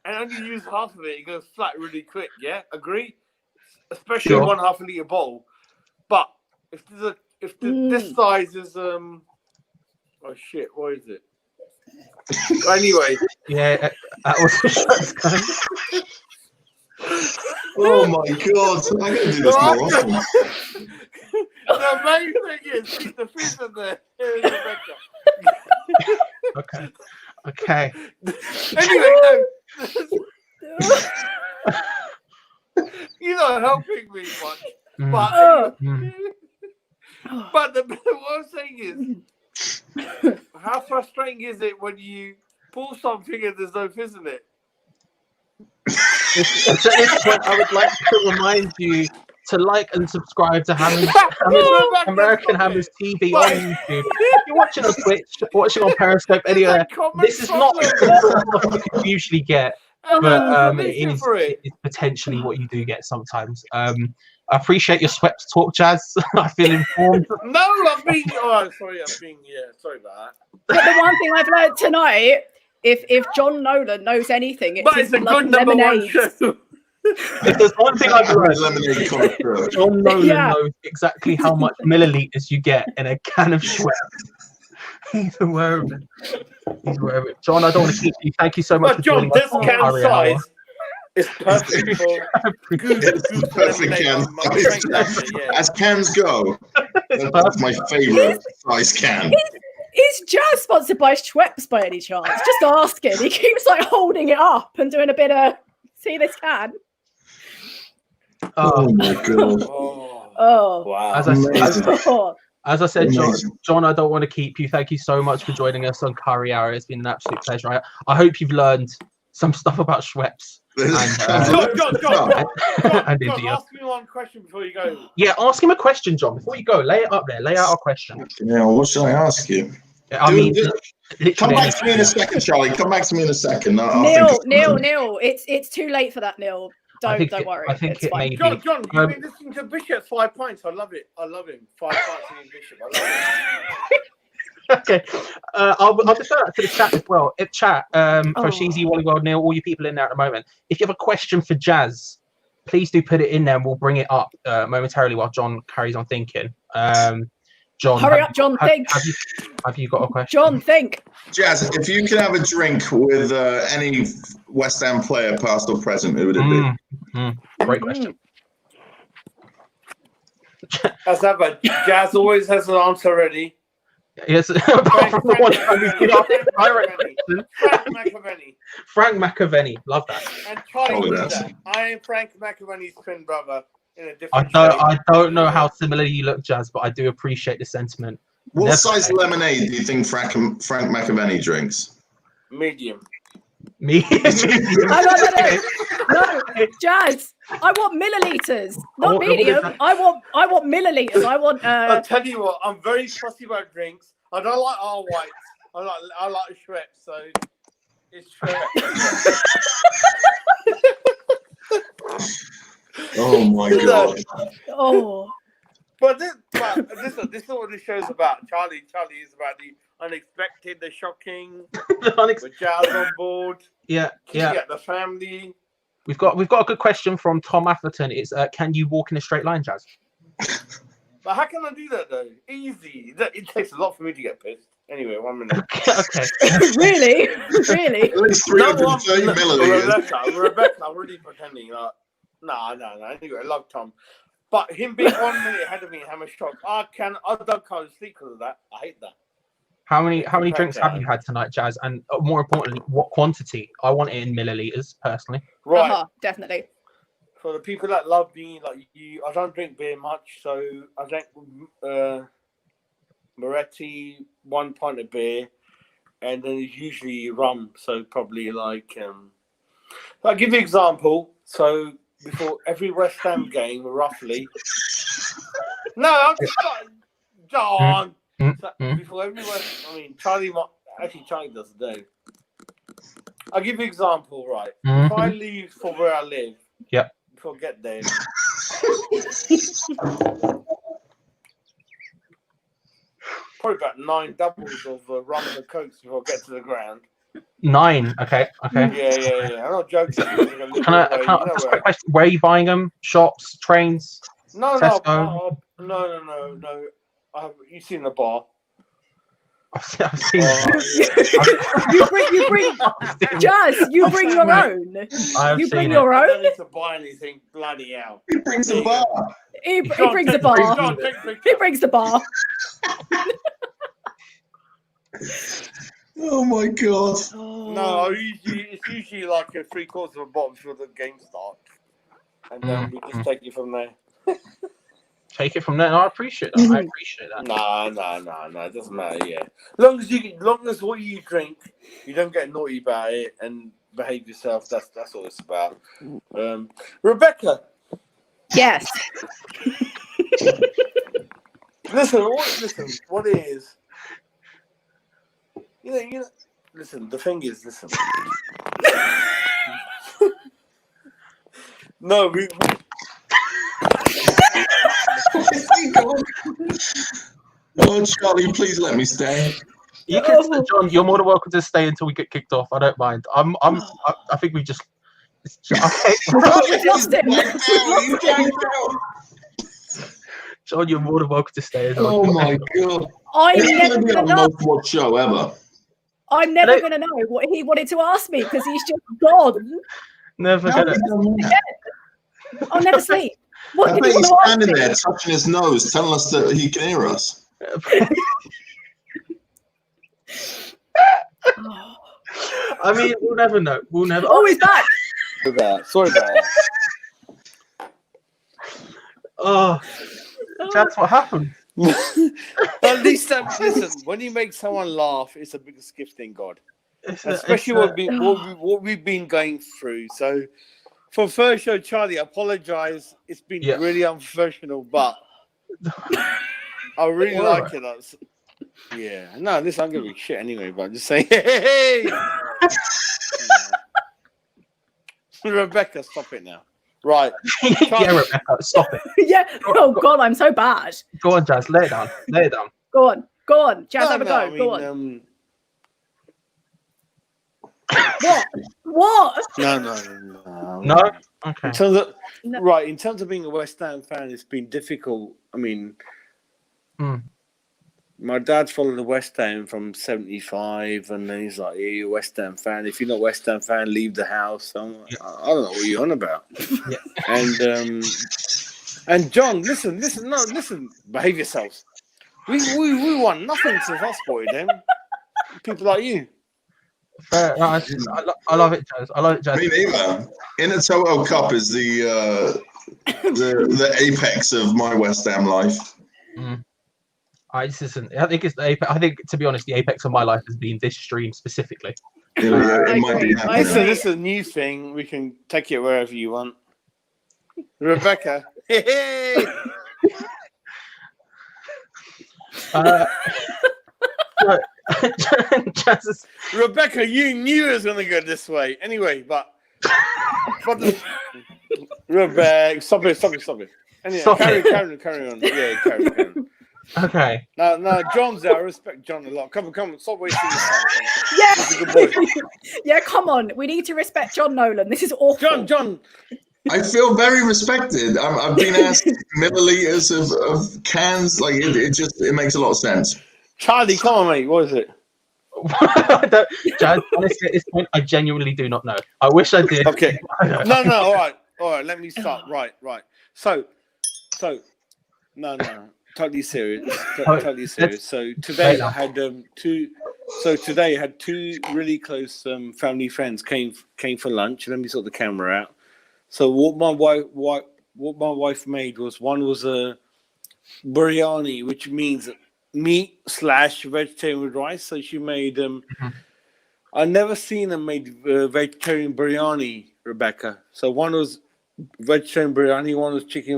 and only use half of it, it goes flat really quick. Yeah, agree. Especially Sure. 1/2 liter bowl. But if this size is oh shit, what is it? Anyway. Yeah, that was Oh my god! I'm gonna do this more often. The main thing is keep the fish in there. Okay. Anyway, no. You're not helping me much. But but what I'm saying is, how frustrating is it when you pull something and there's no fish in it? At this point, I would like to remind you to like and subscribe to American Hammers TV on YouTube. If you're watching on Twitch, watching on Periscope, anywhere, this is not the stuff you can usually get, but it is potentially what you do get sometimes. I appreciate your swept talk, Jazz. I feel informed. No, I'm being. Oh, sorry, sorry about that. But the one thing I've learned tonight, if John Nolan knows anything, it's his a good number one show. If there's one thing I've learned, John Nolan knows exactly how much milliliters you get in a can of Schweppes. He's aware of it. John, I don't want to keep you. Thank you so much for John, joining this us. can size is perfect for perfect can. As cans go, that's my favorite size can. Is Jazz sponsored by Schweppes by any chance? Just asking. He keeps like holding it up and doing a bit of see this can. Oh my god! Oh wow! As I said, John, I don't want to keep you. Thank you so much for joining us on Curry Hour. It's been an absolute pleasure. I hope you've learned some stuff about Schweppes. John, India. ask me one question before you go. Yeah, ask him a question, John. Before you go, lay it up there. Lay out a question. Yeah, what should I ask you? Come back to me in a second, Charlie. Come back to me in a second. Neil. It's too late for that, Neil. Don't worry. I think it may be. John, you've been listening to Bishop 5 points. I love it. I love him. 5 points in Bishop. I love it. Okay, I'll defer that to the chat as well. If chat, for Sheezy, Wally World, Neil, all you people in there at the moment, if you have a question for Jazz, please do put it in there and we'll bring it up momentarily while John carries on thinking. John, hurry up, John. Think. Have you got a question? John, think. Jazz, if you could have a drink with any West Ham player, past or present, who would it be? Great question. As ever, Jazz always has an answer ready. Yes, apart from the one time he's been asking direct question. Frank McAvenny, love that. And Charlie did that. I am Frank McAvenny's twin brother in a different shape. I don't know how similar you look, Jazz, but I do appreciate the sentiment. What size lemonade do you think Frank McAvenny drinks? Medium. No, Jazz. I want milliliters, not medium. I want milliliters. I want. I'll tell you what. I'm very fussy about drinks. I don't like all whites. I like Schweppes. So it's Schweppes. Oh my god. Oh. But this is what this show's about. Charlie is about the unexpected, the shocking, with Jazz on board. Yeah. The family. We've got a good question from Tom Atherton. It's can you walk in a straight line, Jazz? But how can I do that though? Easy. It takes a lot for me to get pissed. Anyway, 1 minute. Okay. Really? At least 330 milliliters. Rebecca, I'm really pretending. No. Anyway, I love Tom. But him being 1 minute ahead of me, I'm shocked. I don't go to sleep because of that. I hate that. How many drinks have you had tonight, Jazz? And more importantly, what quantity? I want it in milliliters, personally. Right. Definitely. For the people that love me, like you, I don't drink beer much, so I drink Moretti, 1 pint of beer, and then it's usually rum. So probably like I'll give you an example. So before every West Ham game, roughly. No, I'm just John. So before every Charlie does it. I'll give you an example, right? If I leave for where I live, before I get there, Probably about 9 doubles of rum and cokes before I get to the ground. 9. Okay. Yeah. I'm not joking. Can I just a quick question? Where are you buying them? Shops, trains? No. You've seen the bar. I've seen. You bring Jazz. You bring your own. You bring your I own. don't need to buy anything. Bloody hell! He brings the bar. He brings the bar. He brings the bar. Oh my god! No, it's usually like a 3/4 of a bottle before the game starts, and then we just take it from there. Take it from there. No, I appreciate that. No, it doesn't matter. Yeah, long as what you drink, you don't get naughty about it and behave yourself. That's all it's about. Rebecca. Yes. Listen. What it is? You know. Listen. The thing is, listen. No, we Oh, Charlie, please let me stay. You can, John. You're more than welcome to stay until we get kicked off. I don't mind. I think we just. Okay. We've lost him. John, you're more than welcome to stay. Oh my god! I'm never It's gonna the know. most watched show ever. I'm never gonna know what he wanted to ask me because he's just gone. Never gonna. I'll never sleep. What I did bet you he's want to standing ask me? there touching his nose, telling us that he can hear us. I mean, we'll never know. We'll never. Oh, he's back. Sorry about that. Oh, that's what happened. At least, listen. When you make someone laugh, it's the biggest gift in God. Especially what we've been going through. So, for first show, Charlie, I apologize. It's been really unprofessional, but I really like it. Yeah. No, listen, I'm giving shit anyway, but I'm just saying, hey! Rebecca, stop it now. Right. Yeah, Rebecca, stop it. Yeah. Oh God, I'm so bad. Go on, Jazz. Lay it down. Lay it down. Go on. Jazz, have a go. Go on. What? No. Okay. In terms of being a West Ham fan, it's been difficult. I mean, my dad's followed the West Ham from '75, and then he's like, "Yeah, you're a West Ham fan. If you're not a West Ham fan, leave the house." I'm like, I don't know what you're on about. And John, listen, behave yourselves. We won nothing since I spotted them. People like you. I love it, Jazz. Me neither. In a Toto Cup is the apex of my West Ham life. I think it's the apex. I think, to be honest, the apex of my life has been this stream specifically. It might be. This is a new thing. We can take it wherever you want. Rebecca. Hey. Rebecca, you knew it was going to go this way. Anyway, but Rebecca, stop it. Anyway, carry on. Yeah, carry on. Okay. Now, John's there. I respect John a lot. Come on, stop wasting your time. Yeah. He's a good boy. Yeah, come on. We need to respect John Nolan. This is awful. John. I feel very respected. I've been asked milliliters of cans. Like it makes a lot of sense. Charlie, come on, mate. What is it? Jazz, honestly, at this point, I genuinely do not know. I wish I did. Okay. No. All right. Let me start. Right. So, no. Totally serious. Totally serious. So today I had two really close family friends came for lunch. Let me sort the camera out. So what my wife made was a biryani, which means meat/vegetarian with rice. So she made I never seen them made vegetarian biryani, Rebecca. So one was vegetarian biryani, one was chicken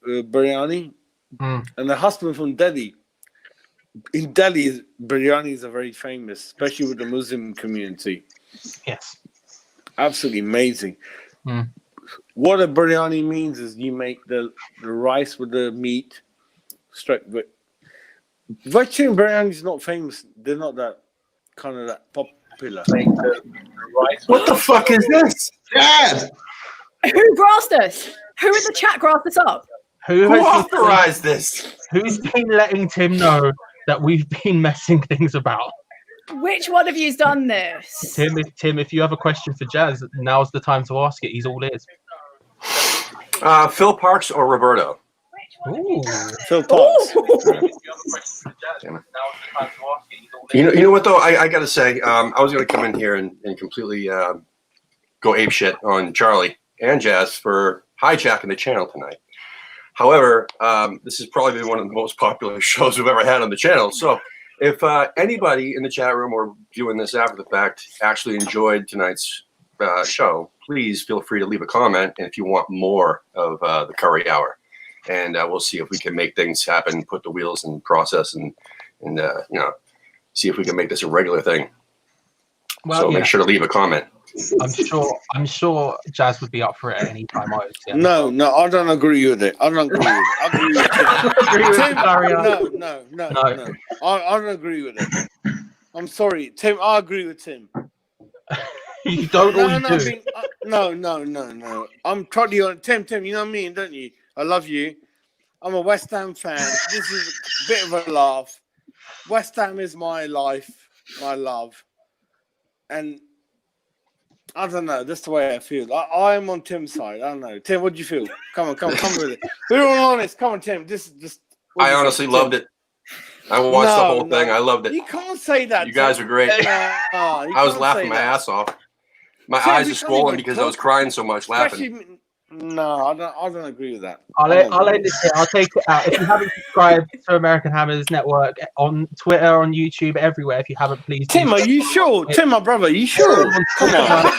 biryani. And the husband from Delhi. In Delhi, biryanis are very famous, especially with the Muslim community. Yes. Absolutely amazing. what a biryani means is you make the rice with the meat straight. Vegetarian biryani is not famous. They're not that popular. What the fuck is this? Dad! Who grassed us? Who in the chat grassed us up? Who authorized this? Who's been letting Tim know that we've been messing things about? Which one of you's done this? Tim, if you have a question for Jazz, now's the time to ask it. He's all ears. Phil Parks or Roberto? Ooh. Phil Parks. You know what though? I gotta say, I was gonna come in here and completely go apeshit on Charlie and Jazz for hijacking the channel tonight. However, this has probably been one of the most popular shows we've ever had on the channel. So if anybody in the chat room or viewing this after the fact actually enjoyed tonight's show, please feel free to leave a comment. And if you want more of the curry hour, and we'll see if we can make things happen, put the wheels in process, and see if we can make this a regular thing. Well, so make sure to leave a comment. I'm sure Jazz would be up for it at any time. No, I don't agree with it. I don't agree with it. I agree with Tim. No. I don't agree with it. I'm sorry, Tim. I agree with Tim. You don't do. No. I'm totally on Tim. You know me, don't you? I love you. I'm a West Ham fan. This is a bit of a laugh. West Ham is my life, my love, and I don't know. That's the way I feel. I'm on Tim's side. I don't know. Tim, what do you feel? Come with it. We're all honest. Come on, Tim. This is just. I honestly loved it. I watched the whole thing. I loved it. You can't say that. You guys are great. I was laughing my ass off. My eyes are swollen because I was crying so much laughing. No, I don't agree with that. I'll end it here. I'll take it out. If you haven't subscribed to American Hammers Network on Twitter, on YouTube, everywhere, if you haven't, please. Tim, are you sure? Tim, my brother, are you sure? Come on.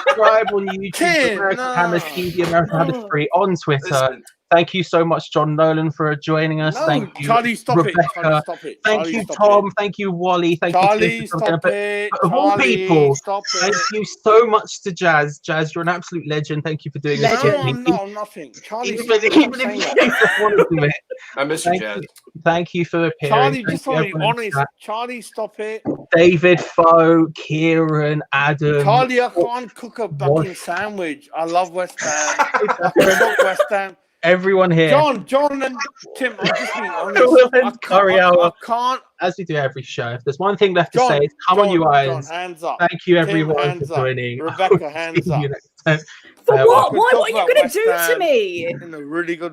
Subscribe on YouTube, Tim, American Hammers TV, American Hammers 3 on Twitter. Listen. Thank you so much, John Nolan, for joining us. Thank you, Charlie, stop Rebecca. Charlie, stop it. Thank you, Tom. Thank you, Wally. Thank Charlie, you, stop it. Of all people, thank you so much to Jazz. Jazz, you're an absolute legend. Thank you for doing this. No, I'm not. I'm nothing. Charlie, I miss you, Jazz. Thank you for appearing. Charlie, just want to be honest. Charlie, stop it. David, Foe, Kieran, Adam. Charlie, I can't cook a fucking sandwich. I love West Ham. I love West Ham. Everyone here. John and Tim, I'm just being honest. I can't. As we do every show, if there's one thing left to say, it's come on, you eyes. Hands up. Thank you, everyone, for joining. Rebecca, hands up. For what? What are you going to do to me? In a really good way.